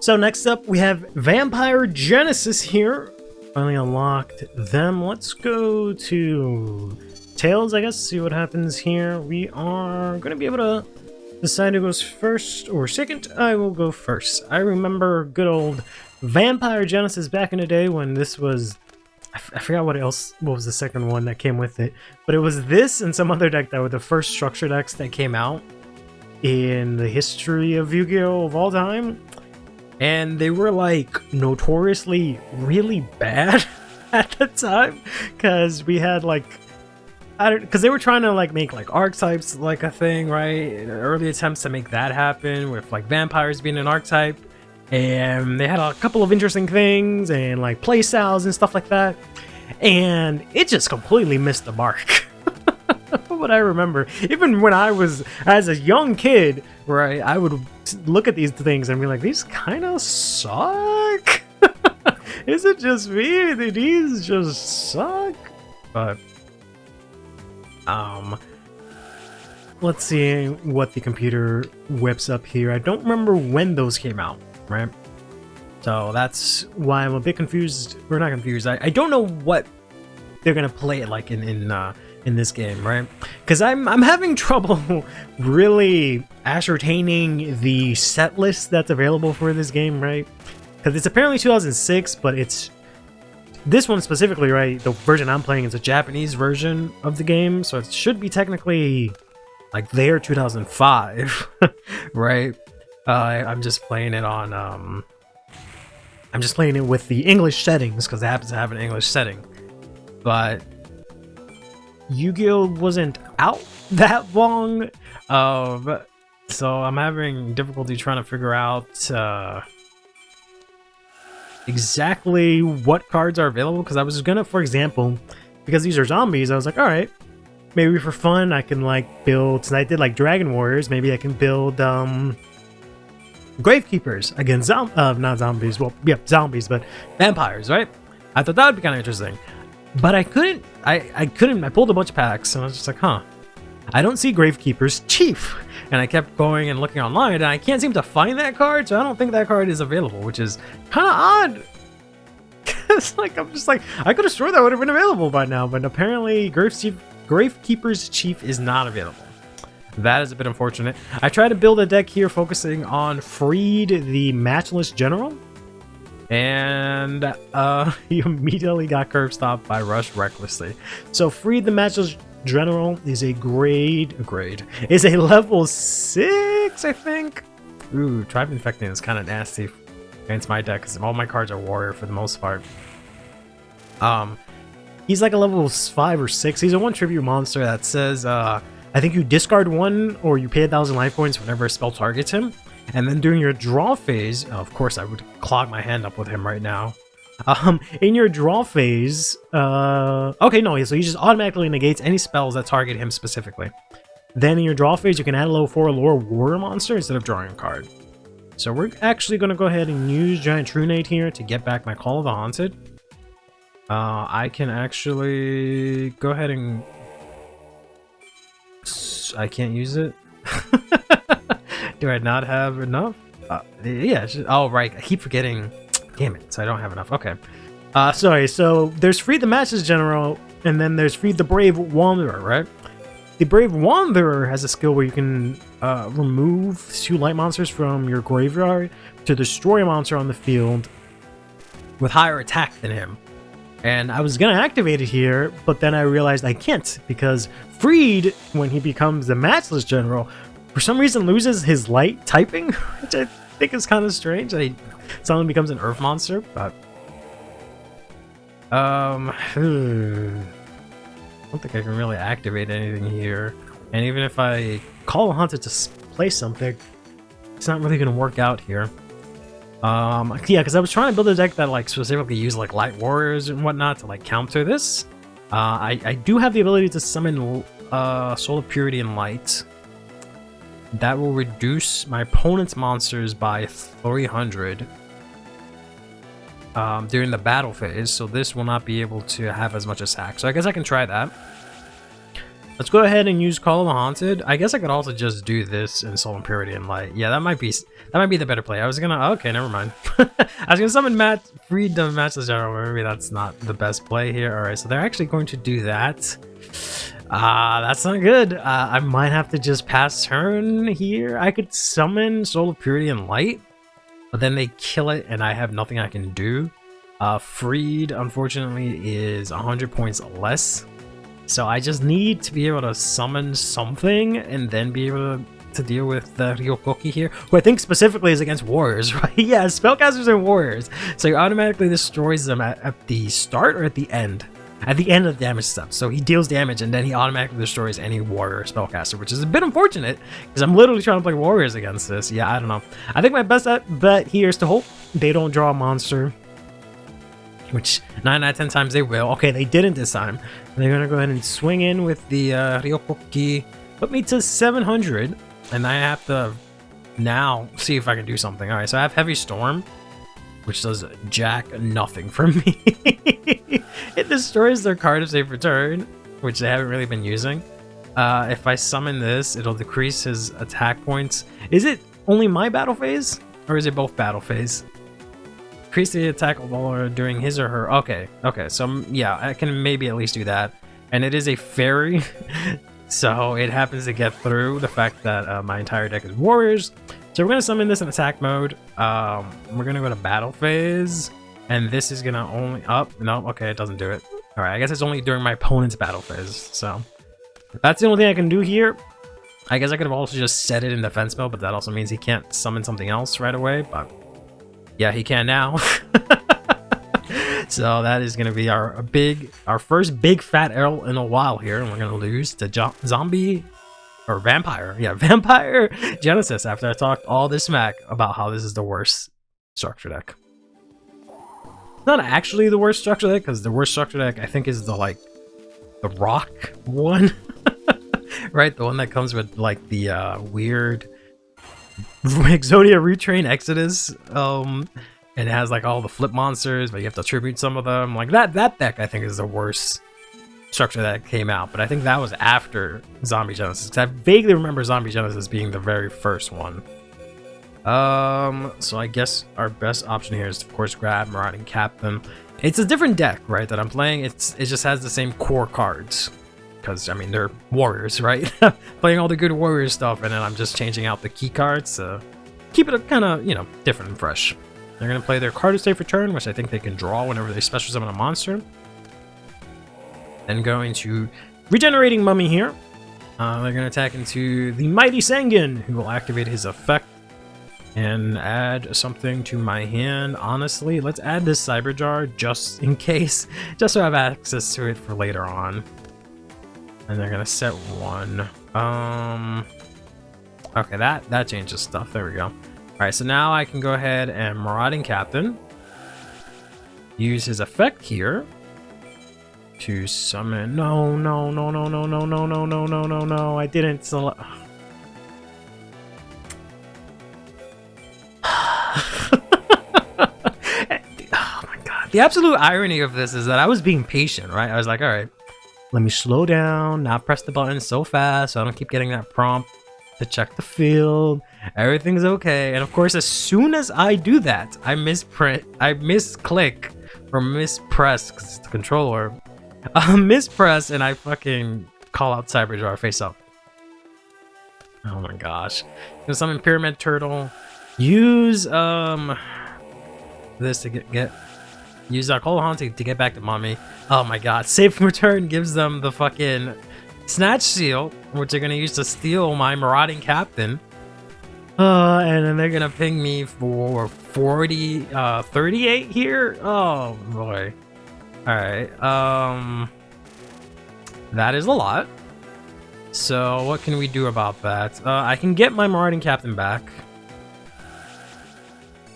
So next up, we have Vampire Genesis here. Finally unlocked them. Let's go to Tails, I guess, see what happens here. We are going to be able to decide who goes first or second. I will go first. I remember good old Vampire Genesis back in the day when this was... I forgot what was the second one that came with it. But it was this and some other deck that were the first structure decks that came out in the history of Yu-Gi-Oh! Of all time. And they were like notoriously really bad at the time, because we had like, because they were trying to like make like archetypes like a thing, right? Early attempts to make that happen with like vampires being an archetype, and they had a couple of interesting things and like play styles and stuff like that, and it just completely missed the mark. From what I remember, even when I was as a young kid, right, I would look at these things and be like, these kind of suck. Is it just me? These just suck. But let's see what the computer whips up here. I don't remember when those came out, right? So that's why I'm a bit confused. We're not confused. I don't know what they're gonna play it like in this game, right? Because I'm having trouble really ascertaining the set list that's available for this game, right? Because it's apparently 2006, but it's this one specifically, right? The version I'm playing is a Japanese version of the game, so it should be technically like their 2005, right? I'm just playing it on I'm just playing it with the English settings because it happens to have an English setting, but Yugioh wasn't out that long, so I'm having difficulty trying to figure out exactly what cards are available, because I was gonna, for example, because these are zombies, I was like, alright, maybe for fun I can like build, since I did like Dragon Warriors, maybe I can build Gravekeepers against not zombies, well, yeah, zombies, but vampires, right? I thought that would be kind of interesting. But I couldn't, I pulled a bunch of packs, and I was just like, huh, I don't see Gravekeeper's Chief. And I kept going and looking online, and I can't seem to find that card, so I don't think that card is available, which is kind of odd. Because, like, I'm just like, I could have sworn that would have been available by now, but apparently Gravekeeper's Chief is not available. That is a bit unfortunate. I tried to build a deck here focusing on Freed, the Matchless General. And he immediately got curb stopped by Rush recklessly. So Freed the Matchless General is a is a level 6, I think. Ooh, Tribe Infecting is kind of nasty against my deck because all my cards are warrior for the most part. He's like a level 5 or 6. He's a 1 tribute monster that says I think you discard 1 or you pay 1,000 life points whenever a spell targets him. And then during your draw phase, of course I would clog my hand up with him right now. In your draw phase, okay, no, so he just automatically negates any spells that target him specifically. Then in your draw phase, you can add a level 4 lore warrior monster instead of drawing a card. So we're actually going to go ahead and use Giant Trunade here to get back my Call of the Haunted. I can actually go ahead and... I can't use it? Do I not have enough? Yeah, oh right, I keep forgetting. Damn it, so I don't have enough. Okay. Sorry, so there's Freed the Matchless General, and then there's Freed the Brave Wanderer, right? The Brave Wanderer has a skill where you can remove 2 light monsters from your graveyard to destroy a monster on the field with higher attack than him. And I was gonna activate it here, but then I realized I can't, because Freed, when he becomes the Matchless General, for some reason loses his light typing, which I think is kind of strange. That he suddenly becomes an earth monster, but I don't think I can really activate anything here. And even if I call a hunter to play something, it's not really gonna work out here. Yeah, because I was trying to build a deck that like specifically used like light warriors and whatnot to like counter this. I do have the ability to summon Soul of Purity and Light. That will reduce my opponent's monsters by 300 during the battle phase, so this will not be able to have as much attack. So I guess I can try that. Let's go ahead and use Call of the Haunted. I guess I could also just do this in Soul and Purity and Light. Yeah, that might be the better play. I was gonna, okay, never mind. I was gonna summon Freed to match the general. Maybe that's not the best play here. All right, so they're actually going to do that. That's not good. I might have to just pass turn here. I could summon Soul of Purity and Light, but then they kill it and I have nothing I can do. Freed, unfortunately, is 100 points less. So I just need to be able to summon something and then be able to deal with the Ryokoki here, who I think specifically is against warriors, right? Yeah, spellcasters and warriors. So he automatically destroys them at the start or at the end? At the end of the damage step. So he deals damage and then he automatically destroys any warrior spellcaster, which is a bit unfortunate because I'm literally trying to play warriors against this. Yeah, I don't know. I think my best bet here is to hope they don't draw a monster, which 9 out of 10 times they will. Okay, they didn't this time. They're gonna go ahead and swing in with the Ryokoki, put me to 700, and I have to now see if I can do something. All right, so I have Heavy Storm, which does jack nothing for me. It destroys their card if they return, which they haven't really been using. If I summon this, it'll decrease his attack points. Is it only my battle phase, or is it both battle phase? Increase the attack roller during his or her. Okay, so yeah, I can maybe at least do that. And it is a fairy, so it happens to get through the fact that my entire deck is warriors. So we're gonna summon this in attack mode. We're gonna go to battle phase, and this is gonna only no, okay, it doesn't do it. All right, I guess it's only during my opponent's battle phase. So that's the only thing I can do here. I guess I could have also just set it in defense mode, but that also means he can't summon something else right away. But yeah, he can now. So that is going to be our first big fat L in a while here, and we're going to lose to zombie or vampire. Yeah, vampire Genesis after I talked all this smack about how this is the worst structure deck. It's not actually the worst structure deck, because the worst structure deck I think is the rock one. Right, the one that comes with like the weird Exodia Retrain Exodus, and it has like all the flip monsters, but you have to tribute some of them. Like that deck I think is the worst structure that came out, but I think that was after Zombie Genesis, because I vaguely remember Zombie Genesis being the very first one. So I guess our best option here is of course grab Marauding Captain. It's a different deck, right, that I'm playing. It just has the same core cards, because I mean they're warriors, right? Playing all the good warrior stuff, and then I'm just changing out the key cards to keep it kind of, you know, different and fresh. They're gonna play their card to safe return, which I think they can draw whenever they special summon a monster. Then going to Regenerating Mummy here. They're gonna attack into the Mighty Sanguine, who will activate his effect and add something to my hand. Honestly, let's add this Cyber Jar just in case, just so I have access to it for later on. And they're gonna set one. Okay, that changes stuff. There we go. All right, so now I can go ahead and Marauding Captain. Use his effect here to summon. No. I didn't select. Oh my god. The absolute irony of this is that I was being patient, right? I was like, all right, let me slow down, not press the button so fast so I don't keep getting that prompt to check the field. Everything's okay. And of course, as soon as I do that, I misclick or mispress, because it's the controller. Mispress, and I fucking call out Cyber Jar face up. Oh my gosh. Gonna summon Pyramid Turtle. Use this to use Call of Haunting to get back to Mommy. Oh my god. Safe return gives them the fucking Snatch Seal, which they're gonna use to steal my Marauding Captain. And then they're gonna ping me for 38 here. Oh boy. Alright. That is a lot. So what can we do about that? I can get my Marauding Captain back,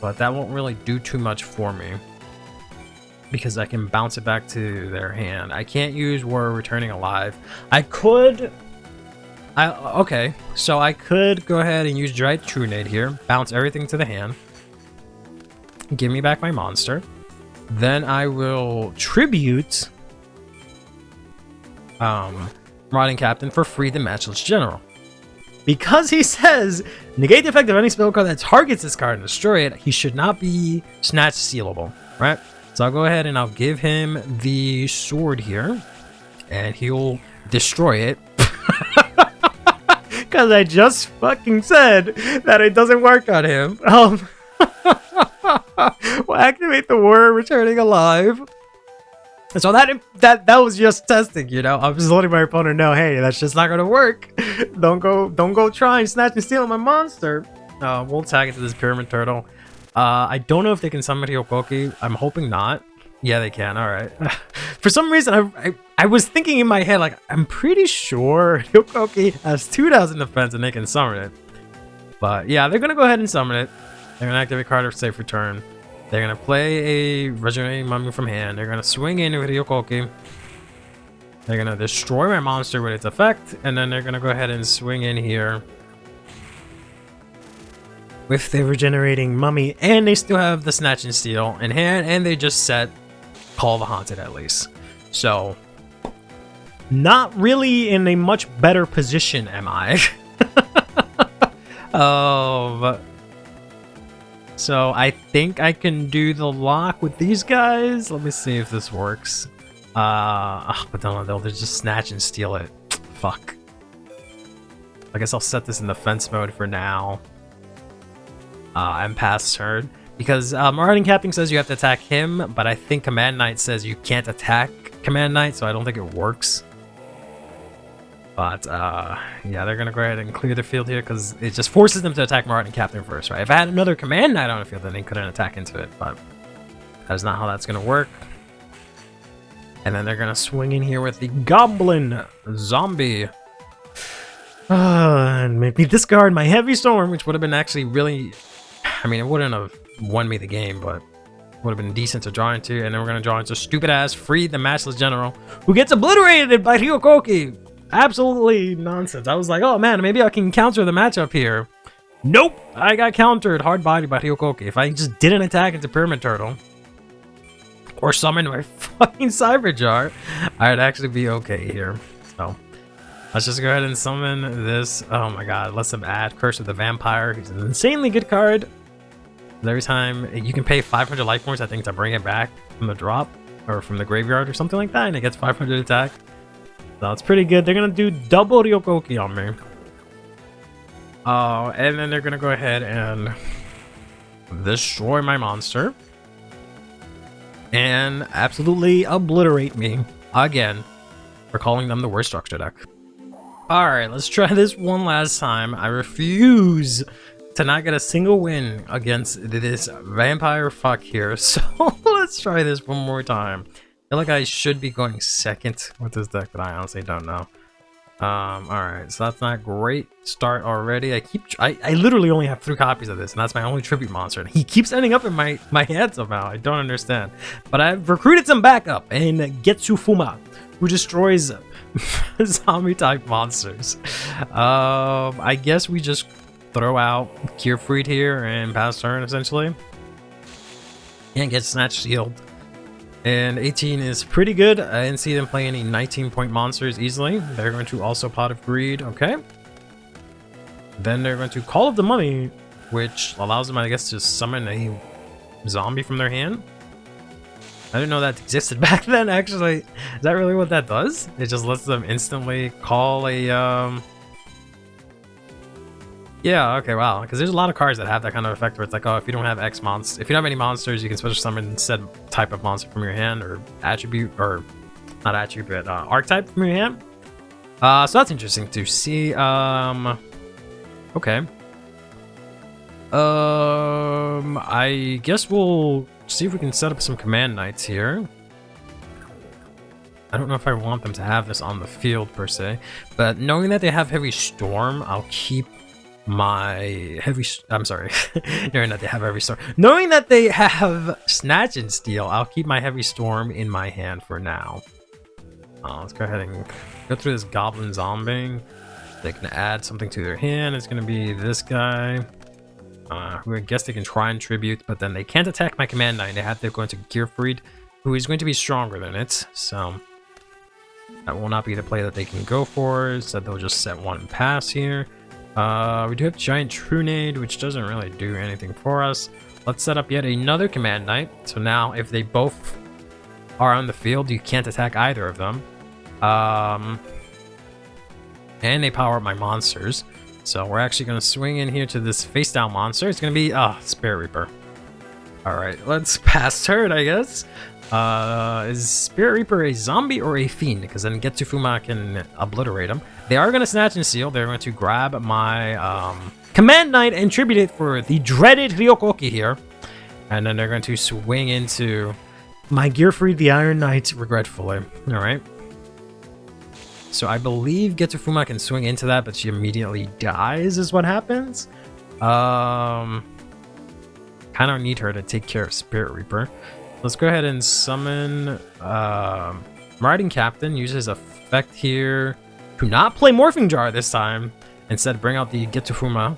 but that won't really do too much for me, because I can bounce it back to their hand. I can't use Warrior Returning Alive. Okay, so I could go ahead and use Dried Trunade here, bounce everything to the hand, give me back my monster. Then I will tribute Marauding Captain for free the Matchless General. Because he says, negate the effect of any spell card that targets this card and destroy it, he should not be snatch stealable, right? So I'll go ahead and I'll give him the sword here, and he'll destroy it. Because I just fucking said that it doesn't work on him. We'll activate the Warrior returning alive. So that was just testing, you know. I'm just letting my opponent know, hey, that's just not gonna work. Don't go try and snatch and steal my monster. We'll tag it to this Pyramid Turtle. I don't know if they can summon Hyokoki. I'm hoping not. Yeah, they can. All right. For some reason, I was thinking in my head, like, I'm pretty sure Hyokoki has 2,000 defense and they can summon it. But yeah, they're gonna go ahead and summon it. They're gonna activate card of safe return. They're gonna play a Regenerating Mummy from hand. They're gonna swing in with Hyokoki. They're gonna destroy my monster with its effect, and then they're gonna go ahead and swing in here with the Regenerating Mummy, and they still have the Snatch and Steal in hand, and they just set Call the Haunted at least. So, not really in a much better position, am I? So I think I can do the lock with these guys. Let me see if this works. But they'll just snatch and steal it. Fuck. I guess I'll set this in defense mode for now. And pass turn. Because Marauding Captain says you have to attack him, but I think Command Knight says you can't attack Command Knight, so I don't think it works. But, yeah, they're going to go ahead and clear the field here because it just forces them to attack Marauding Captain first, right? If I had another Command Knight on the field, then they couldn't attack into it, but that is not how that's going to work. And then they're going to swing in here with the Goblin Zombie. And maybe discard my Heavy Storm, which would have been actually really... I mean, it wouldn't have won me the game, but would have been decent to draw into. And then we're going to draw into stupid-ass Free the Matchless General, who gets obliterated by Hyokoki. Absolutely nonsense. I was like, oh man, maybe I can counter the matchup here. Nope, I got countered hard body by Hyokoki. If I just didn't attack into Pyramid Turtle or summon my fucking Cyber Jar, I'd actually be okay here. So let's just go ahead and summon this. Oh my god, let's add Curse of the Vampire. He's an insanely good card. Every time you can pay 500 life points, I think, to bring it back from the drop or from the graveyard or something like that, and it gets 500 attack. So it's pretty good. They're gonna do double Hyokoki on me. And then they're gonna go ahead and destroy my monster and absolutely obliterate me again for calling them the worst structure deck. All right, let's try this one last time. I refuse to not get a single win against this vampire fuck here. So let's try this one more time. I feel like I should be going second with this deck, but I honestly don't know. All right, so that's not great start already. I literally only have 3 copies of this, and that's my only tribute monster. And he keeps ending up in my hand somehow. I don't understand. But I've recruited some backup in Getsufuma, who destroys zombie type monsters. I guess we just throw out Gearfried here and pass turn essentially, and get Snatch Shield. And 18 is pretty good. I didn't see them play any 19-point monsters easily. They're going to also Pot of Greed, okay. Then they're going to Call of the Mummy, which allows them, I guess, to summon a zombie from their hand. I didn't know that existed back then, actually. Is that really what that does? It just lets them instantly call a, Yeah, okay, wow. Because there's a lot of cards that have that kind of effect where it's like, oh, if you don't have X monsters, if you don't have any monsters, you can special summon said type of monster from your hand, or attribute, or not attribute, but archetype from your hand. So that's interesting to see. Okay. I guess we'll see if we can set up some Command Knights here. I don't know if I want them to have this on the field per se, but knowing that they have Heavy Storm, I'll keep my heavy I'm sorry knowing that they have Heavy Storm, knowing that they have Snatch and Steal, I'll keep my Heavy Storm in my hand for now. Let's go ahead and go through this Goblin Zombie. They can add something to their hand. It's going to be this guy, who I guess they can try and tribute, but then they can't attack my Command Knight. They have to go into Gearfried, who is going to be stronger than it. So That will not be the play that they can go for, so they'll just set one pass here. We do have Giant Trunade, which doesn't really do anything for us. Let's set up yet another Command Knight. So now if they both are on the field, you can't attack either of them. And they power up my monsters. So we're actually going to swing in here to this face down monster. It's going to be Spirit Reaper. Alright, let's pass turn, I guess. Is Spirit Reaper a zombie or a fiend? Because then Getufuma can obliterate him. They are going to snatch and seal. They're going to grab my Command Knight and tribute it for the dreaded Ryokoki here. And then they're going to swing into my Gearfried the Iron Knight, regretfully. Alright. So I believe Getufuma can swing into that, but she immediately dies is what happens. Kind of need her to take care of Spirit Reaper. Let's go ahead and summon Riding Captain. Use his effect here to not play Morphing Jar this time. Instead, bring out the Getufuma.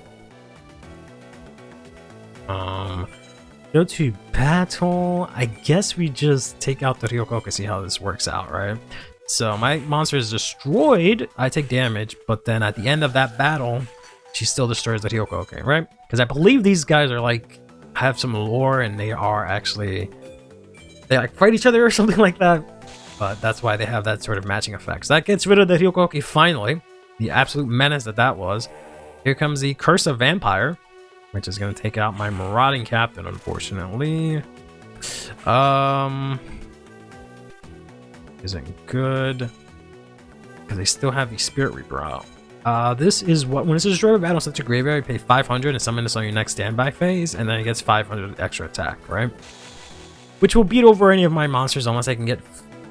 Go to battle. I guess we just take out the Ryokoki, see how this works out, right? So my monster is destroyed. I take damage, but then at the end of that battle, she still destroys the Ryokoki, right? Because I believe these guys are like have some lore, and they are actually they like fight each other or something like that. But that's why they have that sort of matching effect. So that gets rid of the Ryokoki finally. The absolute menace that was. Here comes the Curse of Vampire, which is going to take out my Marauding Captain, unfortunately. Isn't good. Because they still have the Spirit Reaper out. This is what, when it's destroyed by battle, such a graveyard, you pay 500 and summon this on your next standby phase, and then it gets 500 extra attack, right? Which will beat over any of my monsters unless I can get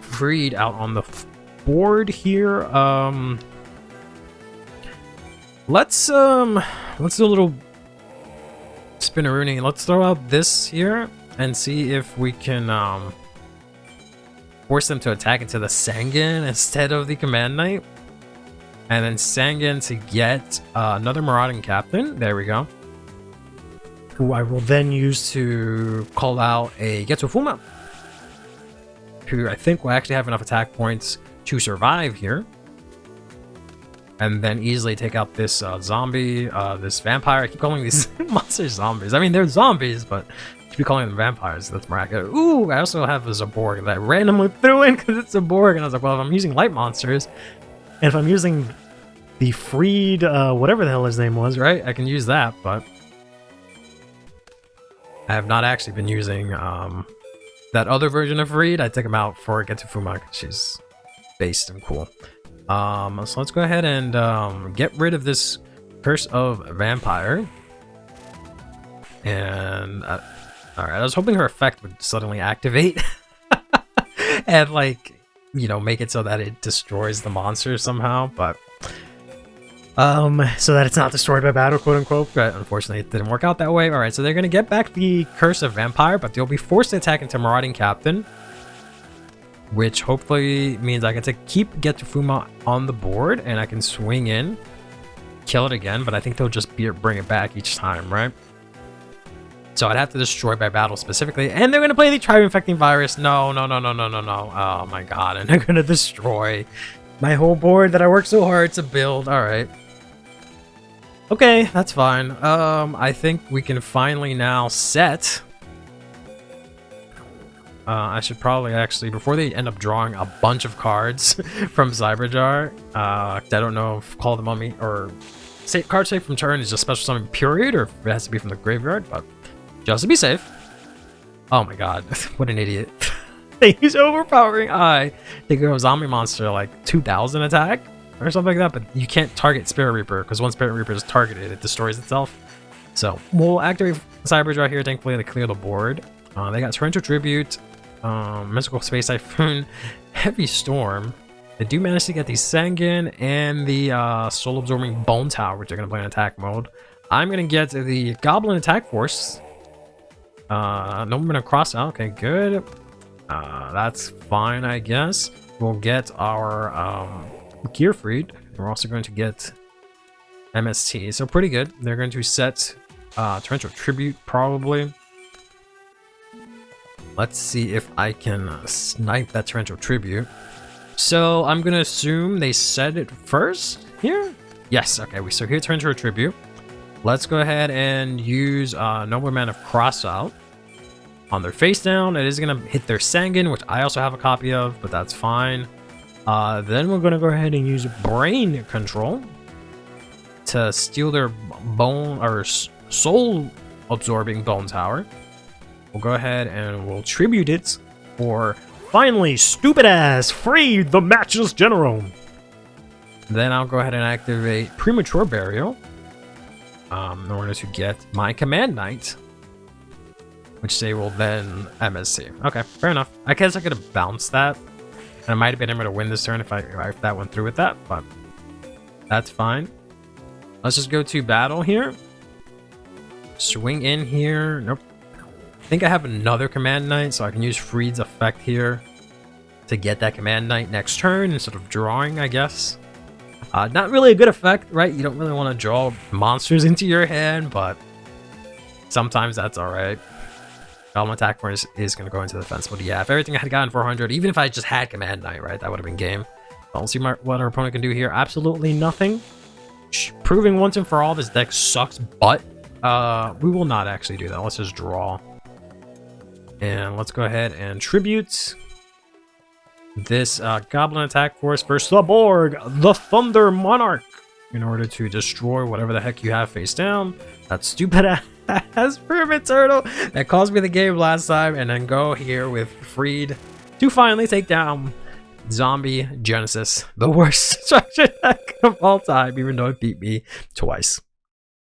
freed out on the board here. Let's do a little spinnerooning. Let's throw out this here and see if we can force them to attack into the Sangan instead of the Command Knight. And then Sangan to get another Marauding Captain. There we go. Who I will then use to call out a Getufuma, who I think will actually have enough attack points to survive here. And then easily take out this zombie, this vampire. I keep calling these monsters zombies. I mean, they're zombies, but I keep calling them vampires. That's miraculous. Ooh, I also have a Zaborg that I randomly threw in because it's a Zaborg. And I was like, well, if I'm using light monsters, and if I'm using the freed, whatever the hell his name was, right? I can use that, but I have not actually been using that other version of freed. I took him out for Getufuma because she's based and cool. So let's go ahead and get rid of this Curse of Vampire. And all right, I was hoping her effect would suddenly activate and, like, you know, make it so that it destroys the monster somehow, but so that it's not destroyed by battle, quote unquote. But unfortunately, it didn't work out that way. All right, so they're gonna get back the Curse of Vampire, but they'll be forced to attack into Marauding Captain, which hopefully means I get to keep Getufuma on the board and I can swing in, kill it again, but I think they'll just bring it back each time, right? So I'd have to destroy by battle specifically, and they're going to play the Tribe-Infecting Virus. No. Oh my god, and they're going to destroy my whole board that I worked so hard to build. All right. Okay, that's fine. I think we can finally now set... I should probably actually, before they end up drawing a bunch of cards from Cyberjar, I don't know if Call of the Mummy or card save from turn is just special summon period, or if it has to be from the graveyard, but just to be safe. Oh my god, what an idiot. They use Overpowering Eye. They go a zombie monster like 2000 attack or something like that, but you can't target Spirit Reaper because once Spirit Reaper is targeted, it destroys itself. So we'll activate Cyberjar here, thankfully, to clear the board. They got Torrential Tribute, Mystical Space Typhoon, Heavy Storm. They do manage to get the Sangan and the Soul Absorbing Bone Tower, which are going to play in attack mode. I'm going to get the Goblin Attack Force. No movement across. Okay, good. That's fine, I guess. We'll get our Gearfried. We're also going to get MST, so pretty good. They're going to set Torrential Tribute, probably. Let's see if I can snipe that Torrential Tribute. So I'm gonna assume they said it first here. Yes. Okay. So here turn to a tribute. Let's go ahead and use Nobleman of Crossout on their face down. It is gonna hit their Sanguine, which I also have a copy of, but that's fine. Then we're gonna go ahead and use Brain Control to steal their bone or soul absorbing bone tower. We'll go ahead and we'll tribute it for Finally, stupid ass, free the matchless general. Then I'll go ahead and activate Premature Burial in order to get my Command Knight, which they will then MSC. Okay, fair enough. I guess I could have bounced that, and I might have been able to win this turn if that went through with that, but that's fine. Let's just go to battle here. Swing in here. Nope. I think I have another Command Knight, so I can use Freed's effect here to get that Command Knight next turn instead of drawing, I guess. Not really a good effect, right? You don't really want to draw monsters into your hand, but sometimes that's alright. Goblin Attack Force is going to go into the defense, but yeah, if everything I had gotten 400, even if I just had Command Knight, right, that would have been game. Don't see what our opponent can do here. Absolutely nothing. Proving once and for all this deck sucks, but we will not actually do that. Let's just draw. And let's go ahead and tribute this Goblin Attack Force versus the Borg, the Thunder Monarch, in order to destroy whatever the heck you have face down. That stupid ass Pyramid Turtle that cost me the game last time, and then go here with Freed to finally take down Zombie Genesis, the worst structure deck of all time, even though it beat me twice.